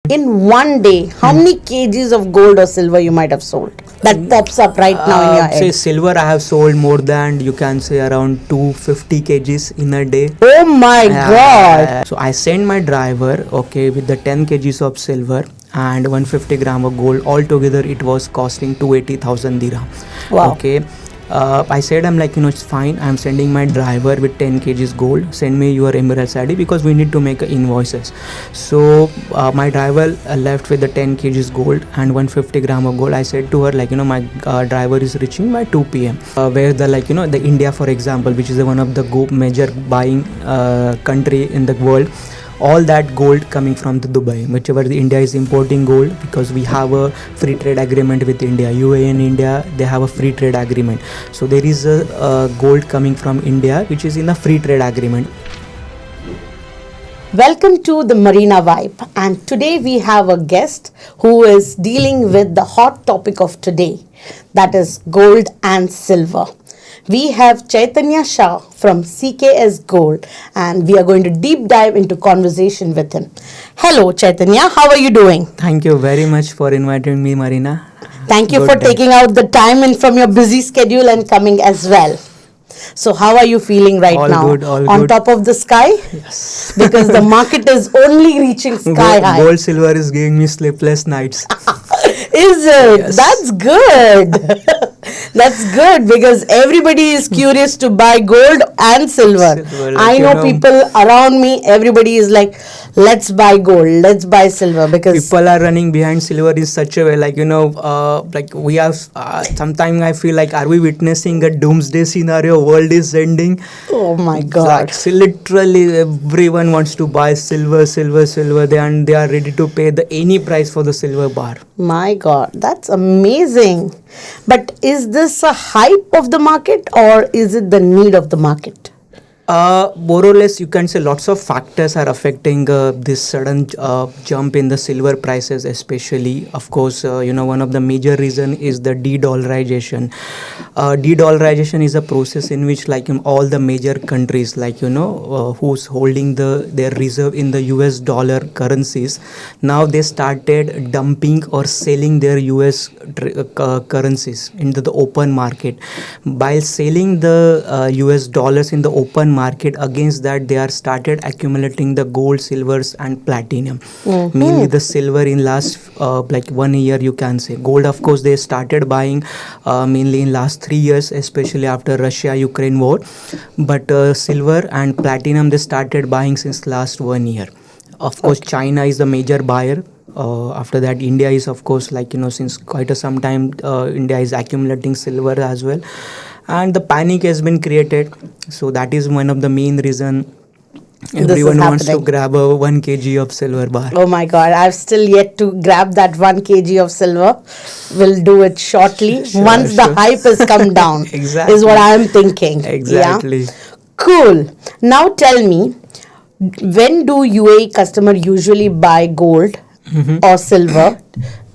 In one day, how many kgs of gold or silver you might have sold? That pops up right now in your Say head. silver, I have sold more than you can say around 250 kgs in a day. Oh my God. So I sent my driver, okay, with the 10 kgs of silver and 150 gram of gold. Altogether, it was costing 280,000 dirham. Wow. Okay. I said, I'm like, it's fine. I'm sending my driver with 10 kgs gold. Send me your Emirates ID because we need to make invoices. So my driver left with the 10 kgs gold and 150 gram of gold. I said to her, like, my driver is reaching by 2 p.m. Where the, like, the India, for example, which is the one of the major buying country in the world, all that gold coming from the Dubai, whichever the India is importing gold, because we have a free trade agreement with India. UAE and India, they have a free trade agreement. So there is a gold coming from India which is in a free trade agreement. Welcome to the Marina Vibe, and today we have a guest who is dealing with the hot topic of today, that is gold and silver. We have Chaitanya Shah from CKS Gold, and we are going to deep dive into conversation with him. Hello Chaitanya, how are you doing? Thank you very much for inviting me, Marina. Thank you Good for day. taking out the time and from your busy schedule and coming as well. So how are you feeling right All now? good, all On good. top of the sky? Yes. Because the market is only reaching sky high. Gold silver is giving me sleepless nights. Is it? Yes. That's good. That's good because everybody is curious to buy gold and silver. Silver, I like, know people around me, everybody is like, let's buy gold, let's buy silver, because people are running behind silver in such a way, like, like we have sometimes I feel like, are we witnessing a doomsday scenario? World is ending. oh my God. Like, so literally everyone wants to buy silver. They are ready to pay the any price for the silver bar. My God, that's amazing. But is this a hype of the market or is it the need of the market? More or less, you can say lots of factors are affecting this sudden jump in the silver prices, especially. Of course, one of the major reason is the de-dollarization. De-dollarization is a process in which, like, in all the major countries, like, who's holding their reserve in the US dollar currencies, now they started dumping or selling their US currencies into the open market. While selling the US dollars in the open market, against that they are started accumulating the gold, silvers and platinum. Mainly the silver in last like 1 year, you can say. Gold, of course, they started buying mainly in last 3 years, especially after Russia Ukraine war, but silver and platinum they started buying since last 1 year. Of course, China is the major buyer. After that, India is, of course, like, since quite some time, India is accumulating silver as well, and the panic has been created. So that is one of the main reason everyone wants to grab a 1 kg of silver bar. Oh my God, I've still yet to grab that 1 kg of silver. We'll do it shortly once the hype has come down. Exactly. Is what I'm thinking. Exactly. Yeah? Cool. Now tell me, when do UAE customer usually buy gold or silver?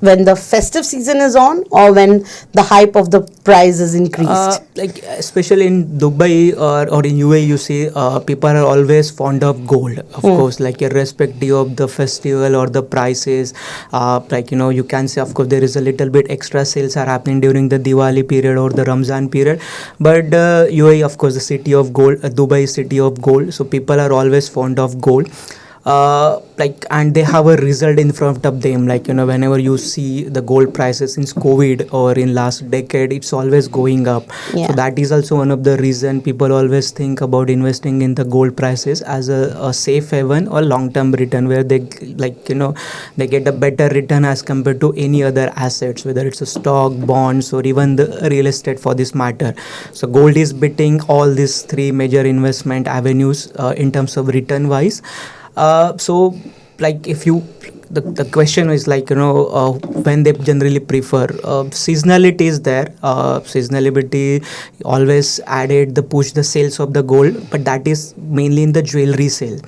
When the festive season is on or when the hype of the price is increased? Like, especially in Dubai or in UAE, you see people are always fond of gold, of course, like irrespective of the festival or the prices. Like, you can say, of course, there is a little bit extra sales are happening during the Diwali period or the Ramzan period, but UAE, of course, the city of gold, Dubai is city of gold, so people are always fond of gold. Like, and they have a result in front of them, like, whenever you see the gold prices since COVID or in last decade, it's always going up. Yeah. So that is also one of the reason people always think about investing in the gold prices as a safe haven or long-term return, where they, like, they get a better return as compared to any other assets, whether it's a stock, bonds or even the real estate for this matter. So gold is beating all these three major investment avenues in terms of return wise. So, like, if you the question is, like, when they generally prefer, seasonality is there. Seasonality always added the push the sales of the gold, but that is mainly in the jewelry sale.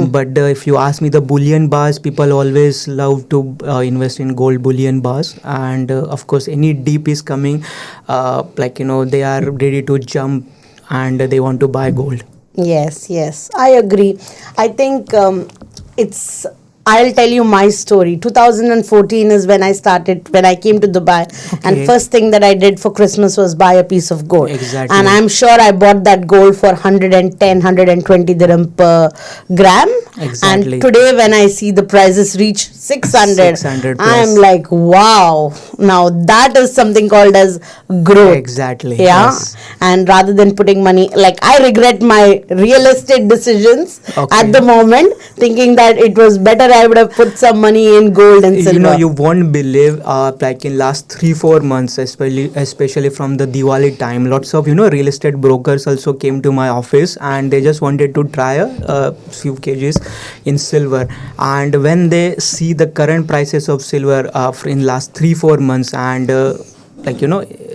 But if you ask me, the bullion bars, people always love to invest in gold bullion bars, and of course any dip is coming, like, they are ready to jump and they want to buy gold. Yes, I agree. I think it's I'll tell you my story. 2014 is when I came to Dubai, and Okay. first thing that I did for Christmas was buy a piece of gold. Exactly. And I'm sure I bought that gold for 110, 120 dirham per gram. Exactly. And today when I see the prices reach 600, 600 I'm plus. like, wow. Now that is something called as growth. Exactly, Yeah. yes. And rather than putting money, like I regret my real estate decisions Okay. at the moment, thinking that it was better I would have put some money in gold and silver. You know, you won't believe, like in last 3-4 months, especially from the Diwali time, lots of real estate brokers also came to my office, and they just wanted to try a few kgs in silver. And when they see the current prices of silver in last 3-4 months, and like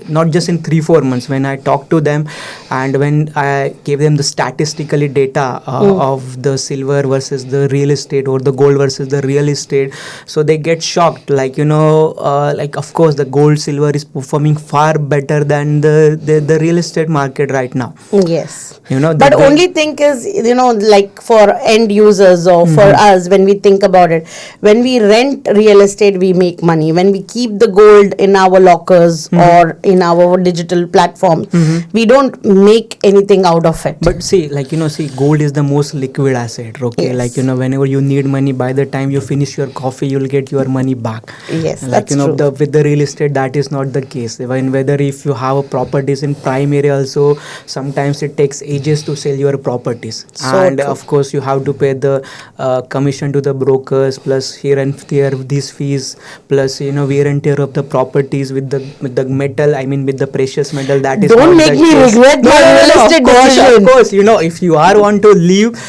not just in 3-4 months, when I talked to them and when I gave them the statistically data of the silver versus the real estate, or the gold versus the real estate, so they get shocked, like like of course the gold silver is performing far better than the real estate market right now. Yes. The But way- only thing is, like for end users or for us, when we think about it, when we rent real estate, we make money. When we keep the gold in our lockers or in our digital platforms, we don't make anything out of it. But see, like see, gold is the most liquid asset. Okay, Yes. like whenever you need money, by the time you finish your coffee, you'll get your money back. Yes, Like that's true. with the real estate, that is not the case. Even whether if you have a properties in prime area, also sometimes it takes ages to sell your properties, So and true. of course you have to pay the commission to the brokers, plus here and there these fees, plus wear and tear of the properties with the metal. I mean with the precious metal. That is Don't not make the me case. regret my real estate Of course, decision. of course, if you are want to live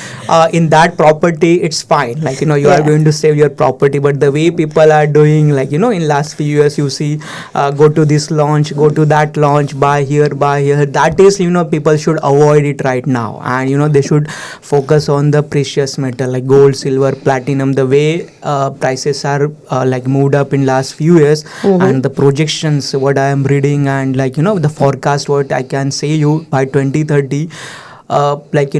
in that property, it's fine. Like you are Yeah. going to save your property. But the way people are doing, like in last few years, you see, go to this launch, go to that launch, buy here, buy here. That is, people should avoid it right now, and they should focus on the precious metal like gold, silver, platinum. The way prices are like moved up in last few years, and the projections what I am reading, and like the forecast what I can say you by 2030, like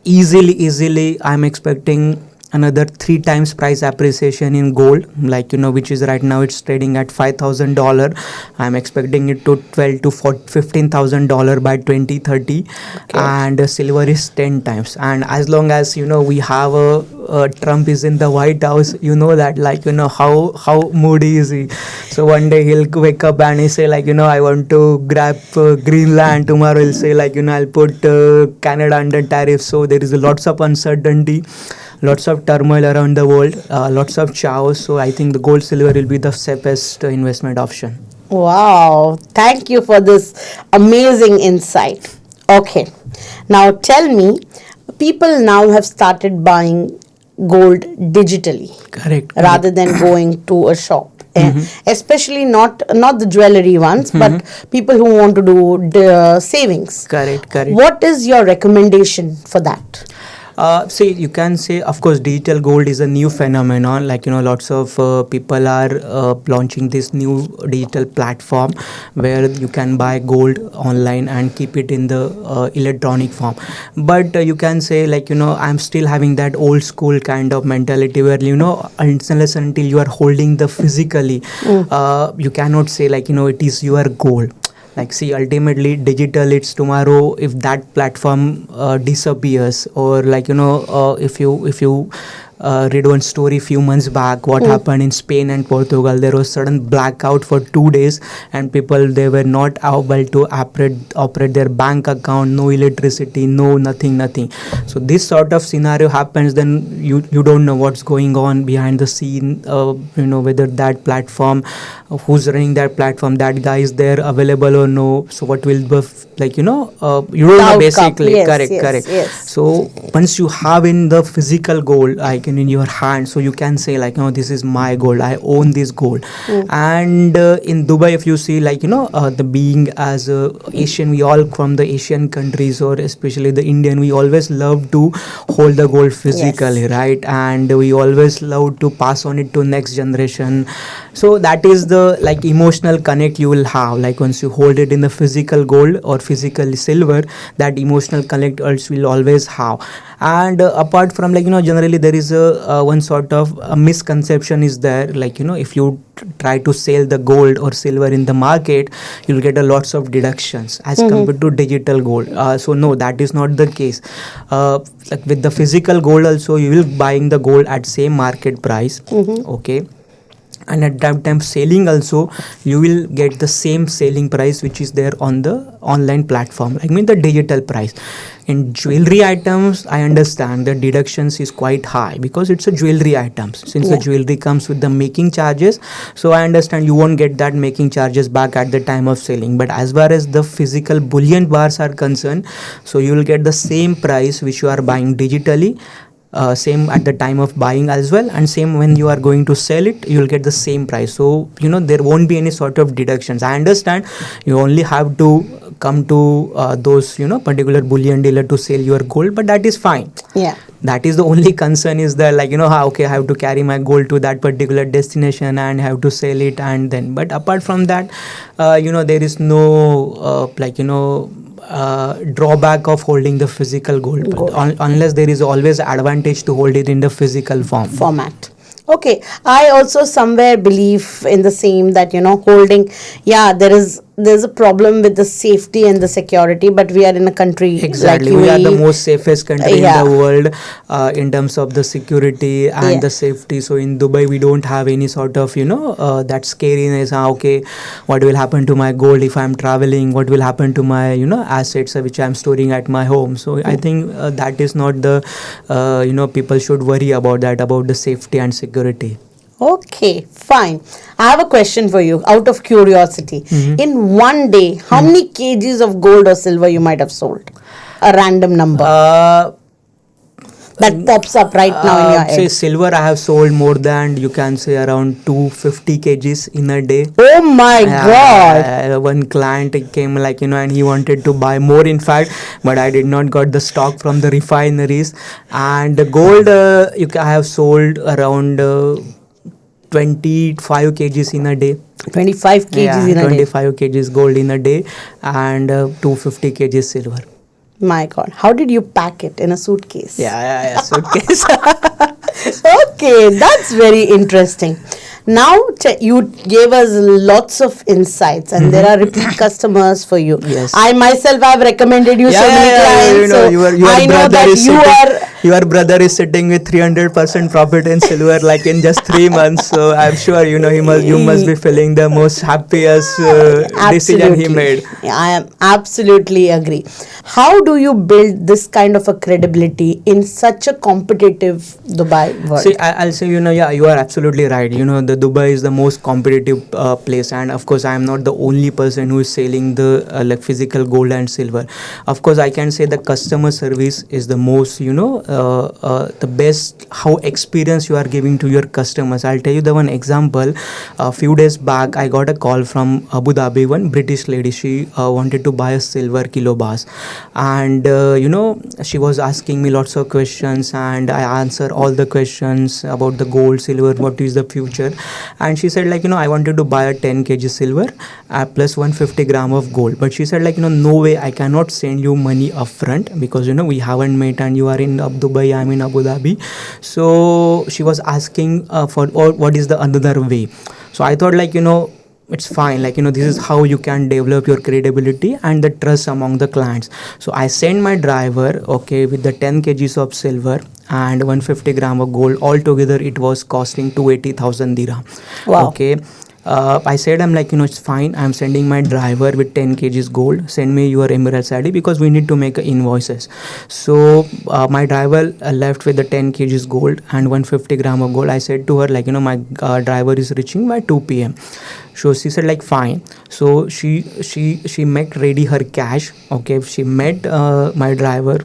easily I'm expecting another 3 times price appreciation in gold, like which is right now it's trading at $5,000. I'm expecting it to 12 to $15,000 by 2030. And silver is 10 times. And as long as we have a Trump is in the White House, that, like how moody is he. So one day he'll wake up and he say, like I want to grab Greenland. Tomorrow he'll say, like I'll put Canada under tariffs. So there is lots of uncertainty, lots of turmoil around the world, lots of chaos. So I think the gold silver will be the safest investment option. Wow. Thank you for this amazing insight. Okay. Now tell me, people now have started buying gold digitally Correct. rather than going to a shop. Especially not the jewellery ones, but people who want to do the savings. Correct. What is your recommendation for that? See, you can say, of course, digital gold is a new phenomenon. Like lots of people are launching this new digital platform where you can buy gold online and keep it in the electronic form. But you can say, like I'm still having that old school kind of mentality where unless until you are holding the physically, you cannot say, like it is your gold. Like see, ultimately digital, it's tomorrow if that platform disappears, or like if you read one story few months back what happened in Spain and Portugal. There was sudden blackout for 2 days, and people, they were not able to operate their bank account, no electricity, no nothing. So this sort of scenario happens, then you don't know what's going on behind the scene, whether that platform, who's running that platform, that guy is there available or no. So what will be like you don't know outcome. basically. Yes, Correct. yes. So once you have in the physical gold, like in your hand, so you can say, like this is my gold, I own this gold. And in Dubai, if you see, like the being as Asian, we all from the Asian countries, or especially the Indian, we always love to hold the gold physically. Yes. Right? And we always love to pass on it to next generation. So that is the like emotional connect you will have, like once you hold it in the physical gold or physical silver, that emotional connect also will always have. And apart from, like, generally there is a one sort of a misconception is there, like, if you try to sell the gold or silver in the market, you'll get a lots of deductions as compared to digital gold. So no, that is not the case. Like with the physical gold also, you will buying the gold at same market price. Okay, and at that time selling also, you will get the same selling price which is there on the online platform, I mean the digital price. In jewelry items, I understand the deductions is quite high because it's a jewelry items, since the jewelry comes with the making charges. So I understand you won't get that making charges back at the time of selling. But as far as the physical bullion bars are concerned, so you will get the same price which you are buying digitally, same at the time of buying as well, and same when you are going to sell it, you will get the same price. So there won't be any sort of deductions. I understand you only have to come to those particular bullion dealer to sell your gold, but that is fine. Yeah. That is the only concern is that, like, okay, I have to carry my gold to that particular destination and have to sell it, and then, but apart from that, there is no drawback of holding the physical gold. Unless there is always advantage to hold it in the physical format. Okay, I also somewhere believe in the same that holding, there's a problem with the safety and the security, but we are in a country exactly like UAE. We are the most safest country Yeah. in the world in terms of the security and the safety. So in Dubai we don't have any sort of that scariness. Okay, what will happen to my gold if I'm traveling, what will happen to my assets which I'm storing at my home. So I think that is not the people should worry about that, about the safety and security. Okay, fine. I have a question for you out of curiosity. In one day, how many kgs of gold or silver you might have sold? A random number that pops up right now in your head. Say silver, I have sold more than, you can say, around 250 kgs in a day. Oh my God. One client came, like, and he wanted to buy more, in fact, but I did not got the stock from the refineries. And the gold, I have sold around 25 kgs in a day. 25 kgs in a day. 25 kgs gold in a day, and 250 kgs silver. My God, how did you pack it in a suitcase? Suitcase. Okay, that's very interesting. Now you gave us lots of insights, and there are repeat customers for you. Yes. I myself have recommended you so many clients. So I know that your brother is sitting with 300% profit in silver, like in just 3 months. So I'm sure you must be feeling the most happiest decision he made. I am absolutely agree. How do you build this kind of a credibility in such a competitive Dubai world? See, I'll say, you are absolutely right. The Dubai is the most competitive place, and of course I am not the only person who is selling the like physical gold and silver. Of course, I can say the customer service is the most, the best, how experience you are giving to your customers. I'll tell you the one example. A few days back, I got a call from Abu Dhabi, one British lady. She wanted to buy a silver kilo bars, and she was asking me lots of questions, and I answer all the questions about the gold, silver, what is the future. And she said, like, I wanted to buy a 10 kg silver plus 150 gram of gold. But she said, like, no way, I cannot send you money upfront because we haven't met, and you are in Dubai, I'm in Abu Dhabi. So she was asking for what is the another way. So I thought, like, it's fine, like, this is how you can develop your credibility and the trust among the clients. So I sent my driver, okay, with the 10 kgs of silver and 150 gram of gold. Altogether it was costing 280,000 dirham. Wow. Okay. I said, I'm like, it's fine, I'm sending my driver with 10 kgs gold, send me your Emirates ID because we need to make invoices. So my driver left with the 10 kgs gold and 150 gram of gold. I said to her, like, my driver is reaching by 2 p.m. So she said, like, fine. So she met ready her cash. Okay, she met my driver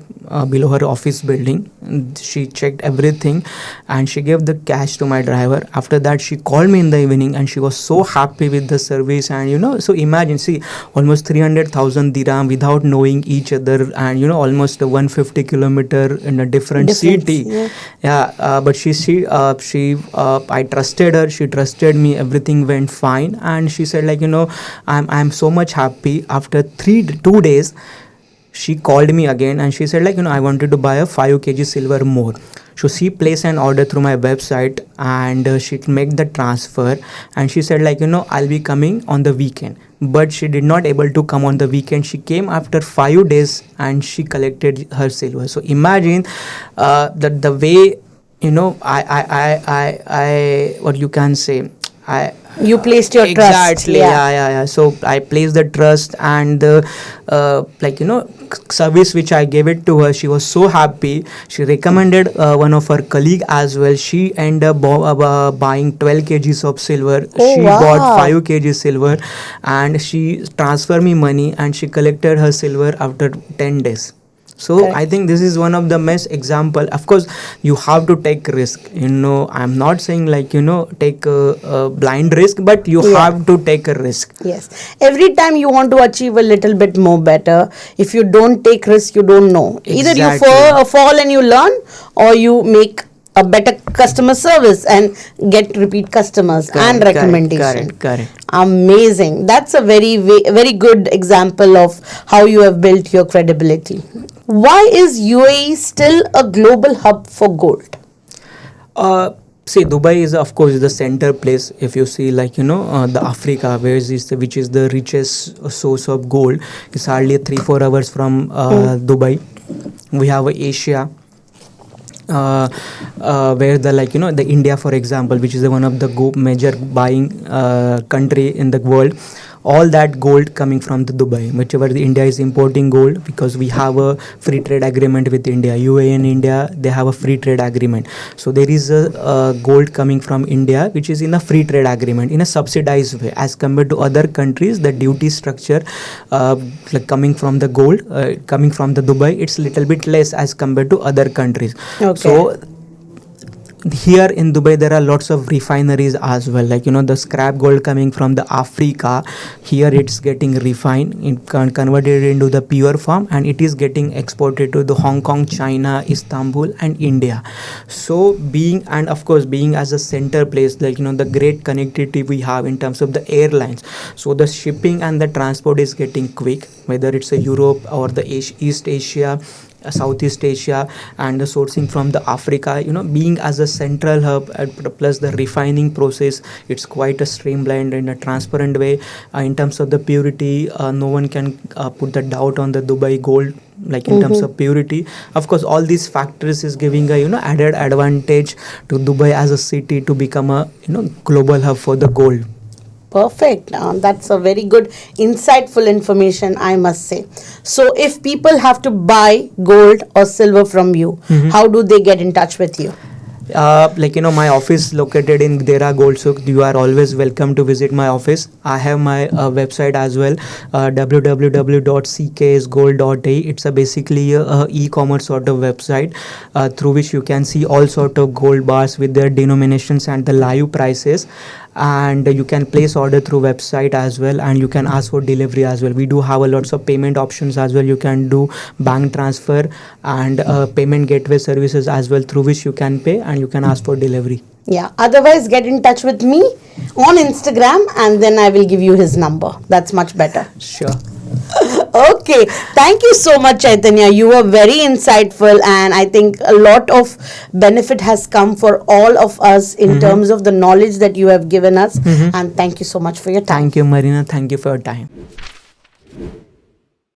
below her office building. She checked everything and she gave the cash to my driver. After that, she called me in the evening and she was so happy with the service. And so imagine, see, almost 300,000 dirham without knowing each other, and almost 150 kilometer in a different city. But I trusted her, she trusted me, everything went fine. And she said, like, I'm so much happy. After 2 days, she called me again and she said, like, I wanted to buy a 5 kg silver more. So she placed an order through my website, and she make the transfer, and she said, like, I'll be coming on the weekend. But she did not able to come on the weekend. She came after 5 days and she collected her silver. So imagine that the way, I what you can say, I You placed your trust. exactly, yeah. So I placed the trust, and the service which I gave it to her, she was so happy. She recommended one of her colleague as well. She ended up buying 12 kgs of silver. Oh, She wow. bought 5 kg silver, and she transferred me money, and she collected her silver after 10 days. So Correct. I think this is one of the best example. Of course, you have to take risk. I'm not saying, like, take a blind risk, but you Yeah. have to take a risk. Yes. Every time you want to achieve a little bit more better, if you don't take risk, you don't know. Either you Exactly. fall and you learn, or you make a better customer service and get repeat customers and Correct, recommendation. correct. Amazing. That's a very good example of how you have built your credibility. Why is UAE still a global hub for gold? See, Dubai is, of course, the center place. If you see, like, the Africa, which is the richest source of gold, it's hardly 3-4 hours from Dubai. We have Asia, where the, like, the India, for example, which is the one of the major buying country in the world. All that gold coming from the Dubai, whichever the India is importing gold, because we have a free trade agreement with India. UAE and India, they have a free trade agreement. So there is a gold coming from India, which is in a free trade agreement in a subsidized way, as compared to other countries. The duty structure, like, coming from the gold, coming from the Dubai, it's little bit less as compared to other countries. Okay. So here in Dubai, there are lots of refineries as well, like, the scrap gold coming from the Africa. Here it's getting refined, converted into the pure form, and it is getting exported to the Hong Kong, China, Istanbul and India. So being as a center place, like, the great connectivity we have in terms of the airlines, so the shipping and the transport is getting quick, whether it's a Europe or the East Asia, Southeast Asia, and the sourcing from the Africa, being as a central hub, plus the refining process, it's quite a streamlined and a transparent way. In terms of the purity, no one can put the doubt on the Dubai gold, like, in terms of purity. Of course, all these factors is giving a added advantage to Dubai as a city to become a global hub for the gold. Perfect. That's a very good, insightful information, I must say. So, if people have to buy gold or silver from you, how do they get in touch with you? Like, my office located in Dera Gold Souk. You are always welcome to visit my office. I have my website as well, www.ksgold.a. It's basically a e-commerce sort of website, through which you can see all sort of gold bars with their denominations and the live prices. And you can place order through website as well, and you can ask for delivery as well. We do have a lots of payment options as well. You can do bank transfer and payment gateway services as well, through which you can pay and you can ask for delivery. Yeah. Otherwise, get in touch with me on Instagram, and then I will give you his number. That's much better. Sure. Okay. Thank you so much, Chaitanya. You were very insightful, and I think a lot of benefit has come for all of us in terms of the knowledge that you have given us. And thank you so much for your time. Thank you, Marina. Thank you for your time.